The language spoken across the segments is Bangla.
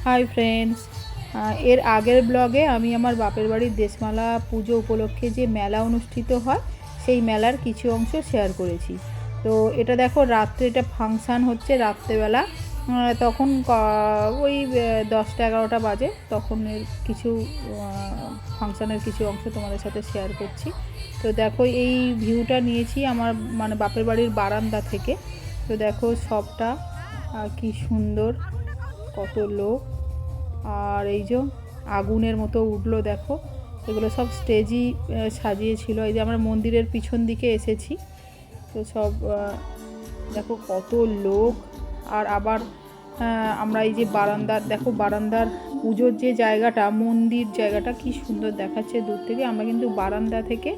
হাই ফ্রেন্ডস, এর আগের ব্লগে আমি আমার বাপের বাড়ির দেশমালা পুজো উপলক্ষে যে মেলা অনুষ্ঠিত হয় সেই মেলার কিছু অংশ শেয়ার করেছি। তো এটা দেখো, রাত্রে এটা ফাংশান হচ্ছে রাত্রেবেলা। তখন ওই 10টা-11টা বাজে। তখন কিছু ফাংশানের কিছু অংশ তোমাদের সাথে শেয়ার করছি। তো দেখো, এই ভিউটা নিয়েছি আমার বাপের বাড়ির বারান্দা থেকে। তো দেখো সবটা কি সুন্দর, কত লোক। আর এই যে আগুনের মতো উঠলো, দেখো এগুলো সব স্টেজই সাজিয়েছিল। এই যে আমরা মন্দিরের পিছন দিকে এসেছি, তো সব দেখো কত লোক। আর আবার আমরা এই যে বারান্দার, দেখো বারান্দার পুজোর যে জায়গাটা, মন্দির জায়গাটা কি সুন্দর দেখাচ্ছে দূর থেকে। আমরা কিন্তু বারান্দা থেকে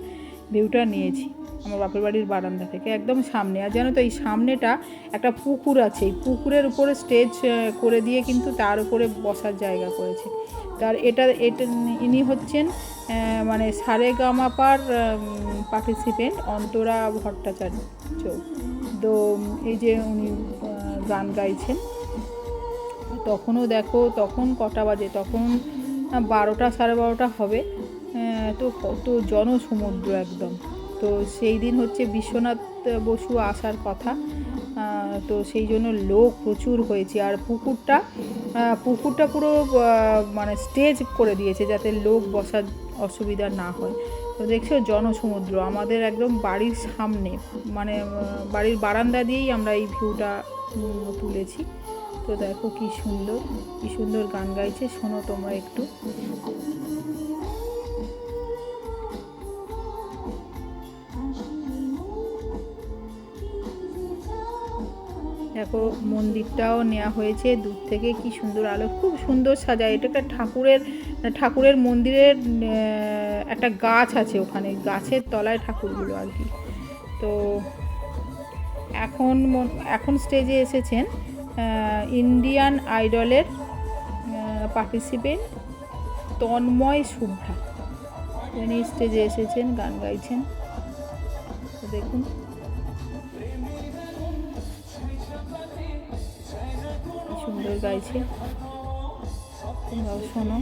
ভিউটা নিয়েছি, আমার বাপের বাড়ির বারান্দা থেকে একদম সামনে। আর জানো তো, এই সামনেটা একটা পুকুর আছে, এই পুকুরের উপরে স্টেজ করে দিয়ে কিন্তু তার উপরে বসার জায়গা করেছে। তার এটা ইনি হচ্ছেন সারেগামাপার পার্টিসিপেন্ট অন্তরা ভট্টাচার্য। তো এই যে উনি গান গাইছেন। তখনও দেখো, তখন কটা বাজে, তখন 12টা সাড়ে 12টা হবে। তো কত জনসমুদ্র একদম। তো সেই দিন হচ্ছে বিশ্বনাথ বসু আসার কথা, তো সেই জন্য লোক প্রচুর হয়েছে। আর পুকুরটা পুরো স্টেজ করে দিয়েছে যাতে লোক বসার অসুবিধা না হয়। তো দেখছো জনসমুদ্র আমাদের একদম বাড়ির সামনে, বাড়ির বারান্দা দিয়েই আমরা এই ভিউটা তুলেছি। তো দেখো কি সুন্দর গান গাইছে, শোনো তোমরা একটু। দেখো মন্দিরটাও নেওয়া হয়েছে দূর থেকে, কি সুন্দর আলো, খুব সুন্দর সাজায়। এটা একটা ঠাকুরের মন্দিরের একটা গাছ আছে, ওখানে গাছের তলায় ঠাকুরগুলো আর কি। তো এখন স্টেজে এসেছেন ইন্ডিয়ান আইডলের পার্টিসিপেন্ট তন্ময় শুভ্রা। উনি স্টেজে এসেছেন, গান গাইছেন। তো দেখুন সুন্দর গাইছে, তোমরাও শোনো।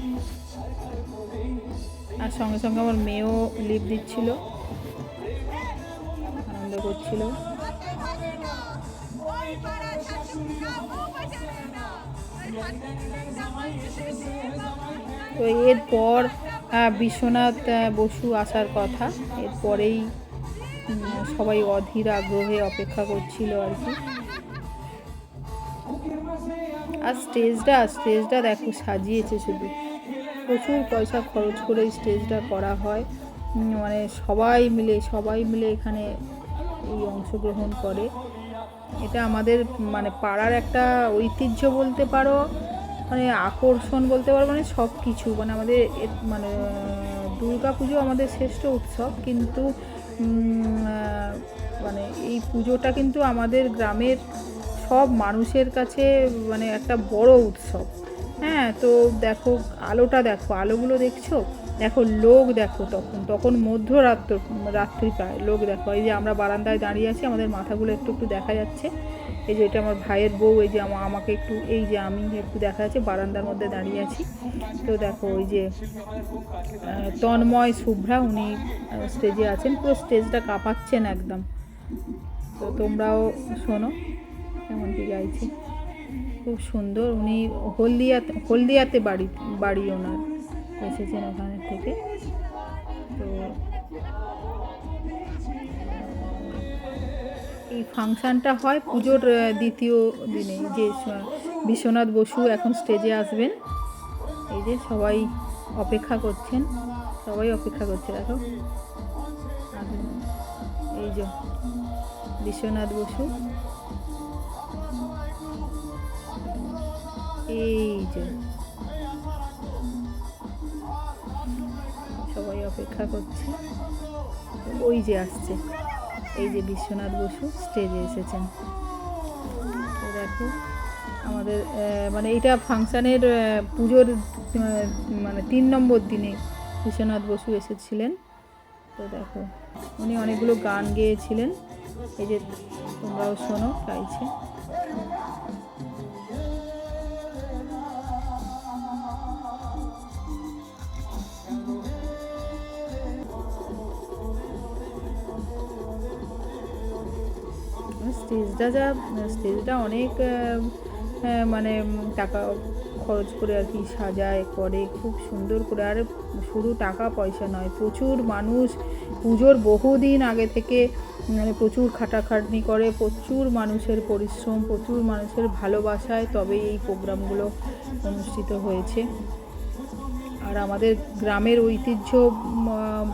আর সঙ্গে সঙ্গে আমার মেয়েও লিপ দিচ্ছিল, আনন্দ করছিল। তো এরপর বিশ্বনাথ বসু আসার কথা, এরপরেই সবাই অধীর আগ্রহে অপেক্ষা করছিল আর কি। আর স্টেজটা দেখো সাজিয়েছে, শুধু প্রচুর পয়সা খরচ করে স্টেজটা করা হয়। সবাই মিলে এখানে এই অংশগ্রহণ করে। এটা আমাদের পাড়ার একটা ঐতিহ্য বলতে পারো, আকর্ষণ বলতে পারো, সব কিছু। আমাদের দুর্গা পুজো আমাদের শ্রেষ্ঠ উৎসব, কিন্তু এই পুজোটা কিন্তু আমাদের গ্রামের সব মানুষের কাছে একটা বড় উৎসব। হ্যাঁ, তো দেখো আলোগুলো দেখছো, দেখো লোক দেখো, তখন রাত্রি প্রায়। লোক দেখো, এই যে আমরা বারান্দায় দাঁড়িয়ে আছি, আমাদের মাথাগুলো একটু দেখা যাচ্ছে। এই যে এটা আমার ভাইয়ের বউ, এই যে আমাকে একটু, এই যে আমি একটু দেখা যাচ্ছে, বারান্দার মধ্যে দাঁড়িয়ে আছি। তো দেখো ওই যে তন্ময় শুভ্রা, উনি স্টেজে আছেন, পুরো স্টেজটা কাঁপাচ্ছেন একদম। তো তোমরাও শোনো কেমন কি গাইছে, খুব সুন্দর। উনি হলদিয়াতে বাড়ি ওনার, এসেছেন ওখানে থেকে। তো এই ফাংশানটা হয় পুজোর দ্বিতীয় দিনে, যে বিশ্বনাথ বসু এখন স্টেজে আসবেন। এই যে সবাই অপেক্ষা করছে, দেখো এই যে বিশ্বনাথ বসু, এই যে সবাই অপেক্ষা করছে। ওই যে আসছে, এই যে বিশ্বনাথ বসু স্টেজে এসেছেন। তো দেখো আমাদের এইটা ফাংশানের পুজোর 3 নম্বর দিনে বিশ্বনাথ বসু এসেছিলেন। তো দেখো উনি অনেকগুলো গান গেয়েছিলেন, এই যে তোমরাও শোনো গাইছে। স্টেজটা অনেক মানে টাকা খরচ করে আর কি সাজায় করে, খুব সুন্দর করে। আর শুধু টাকা পয়সা নয়, প্রচুর মানুষ পুজোর বহুদিন আগে থেকে মানে প্রচুর খাটাখাটনি করে, প্রচুর মানুষের পরিশ্রম, প্রচুর মানুষের ভালোবাসায় তবে এই প্রোগ্রামগুলো অনুষ্ঠিত হয়েছে। আর আমাদের গ্রামের ঐতিহ্য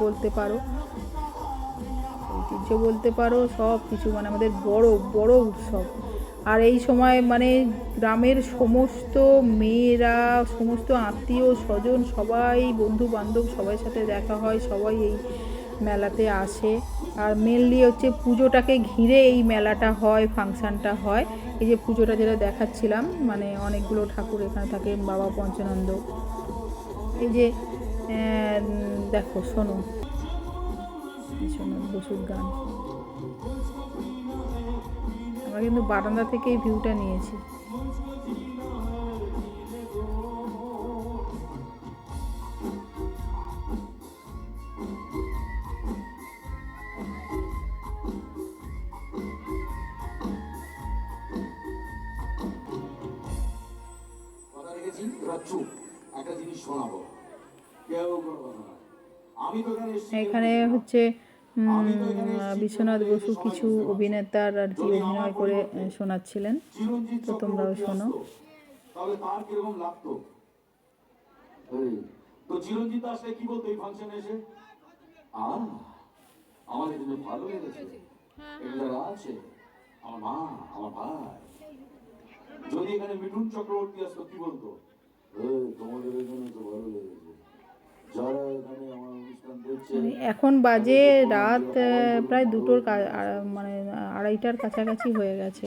বলতে পারো সব কিছু, মানে আমাদের বড় বড় উৎসব। আর এই সময় মানে গ্রামের সমস্ত মেয়েরা, সমস্ত আত্মীয় স্বজন, সবাই বন্ধু বান্ধব সবার সাথে দেখা হয়, সবাই এই মেলাতে আসে। আর মেনলি হচ্ছে পুজোটাকে ঘিরে এই মেলাটা হয়, ফাংশানটা হয়। এই যে পুজোটা যেটা দেখাচ্ছিলাম, মানে অনেকগুলো ঠাকুর এখানে থাকে, বাবা পঞ্চানন্দ। এই যে দেখো, শোনো বসুর গান। আমরা কিন্তু বারান্দা থেকে এই ভিউটা নিয়েছি। এখানে হচ্ছে বিশ্বনাথ বসু কিছু অভিনেতার আর কি অভিনয় করে শোনাচ্ছিলেন, তো তোমরাও শোনো। তাহলে তার কিরকম লাগতো? তো চিরঞ্জিত আসলে কি বলতো এই ফাংশনে এসে? আমাদের কিন্তু ভালো লেগেছে, এগুলো আছে আমার মা, আমার ভাই। যদি এখানে মিঠুন চক্রবর্তী আসতো কি বলতো? তোমাদের এখানে তো ভালো লেগেছে, যারা এখানে আমার অনুষ্ঠান দেখছে। এখন বাজে রাত প্রায় 2টোর মানে 2:30টার কাছাকাছি হয়ে গেছে।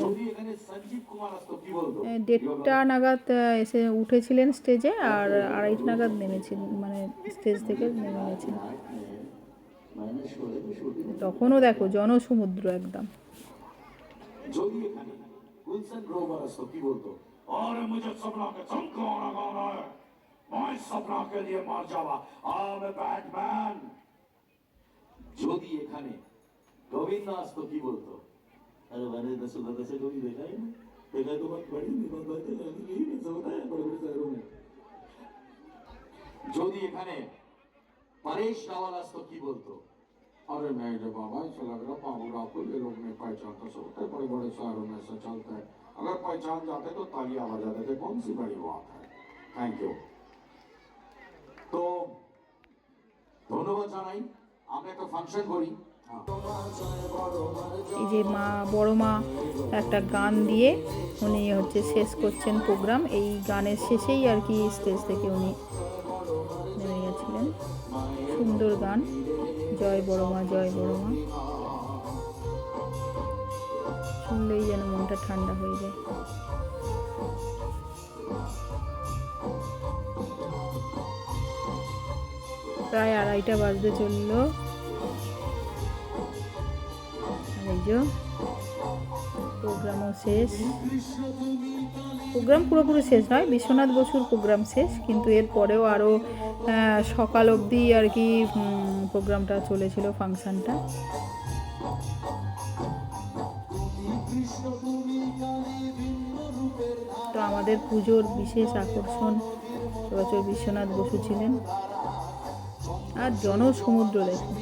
1:30টা নাগাদ এসে উঠেছিলেন স্টেজে, আর 2:30 নাগাদ নেমেছিলেন, মানে স্টেজ থেকে নেমে গেছেন। তখনও দেখো জনসমুদ্র একদম। যদি এখানে গুলশান গ্রোভার আসতো কি বলতো? और मुझे सपना के तुमको आना गाना है, मैं सपना के लिए मर जावा, I'm a बैटमैन। যদি এখানে গোবিন্দ আসতো কি বলতো? अरे मैंने तो सुधा से कभी देखा ही नहीं, देखा तो बहुत बड़ी निबंध बातें लगी यही नहीं होता है बड़े बड़े शहरों में। যদি এখানে परेश रावल আসতো কি বলতো? अरे नहीं रे बाबा, ऐसा लग रहा बाबूराव को ये लोग नहीं पहचानता, सोचते बड़े बड़े शहरों में ऐसा चलता है, अगर पहचान जाते तो तालियां बजा देते, कौन सी बड़ी बात है। Thank you. तो ধন্যবাদ জানাই, আমরা একটা ফাংশন করি। এই যে বড় মা একটা গান দিয়ে উনি হচ্ছে শেষ করছেন প্রোগ্রাম। এই গানের শেষেই আর কি স্টেজ থেকে উনি নেমে গেছিলেন। সুন্দর গান, জয় বড় মা, জয় বড় মা। শুনলেই যেন মনটা ঠান্ডা হয়ে যায়। প্রায় 2:30 বাজতে চললো। আর এই যে প্রোগ্রামও শেষ। প্রোগ্রাম পুরোপুরি শেষ নয়, বিশ্বনাথ বসুর প্রোগ্রাম শেষ, কিন্তু এর পরেও আরও সকাল অবধি আর কি প্রোগ্রামটা চলেছিল, ফাংশানটা। তো আমাদের পুজোর বিশেষ আকর্ষণ এবছর বিশ্বনাথ বসু ছিলেন। আর জনসমুদ্র দেখুন।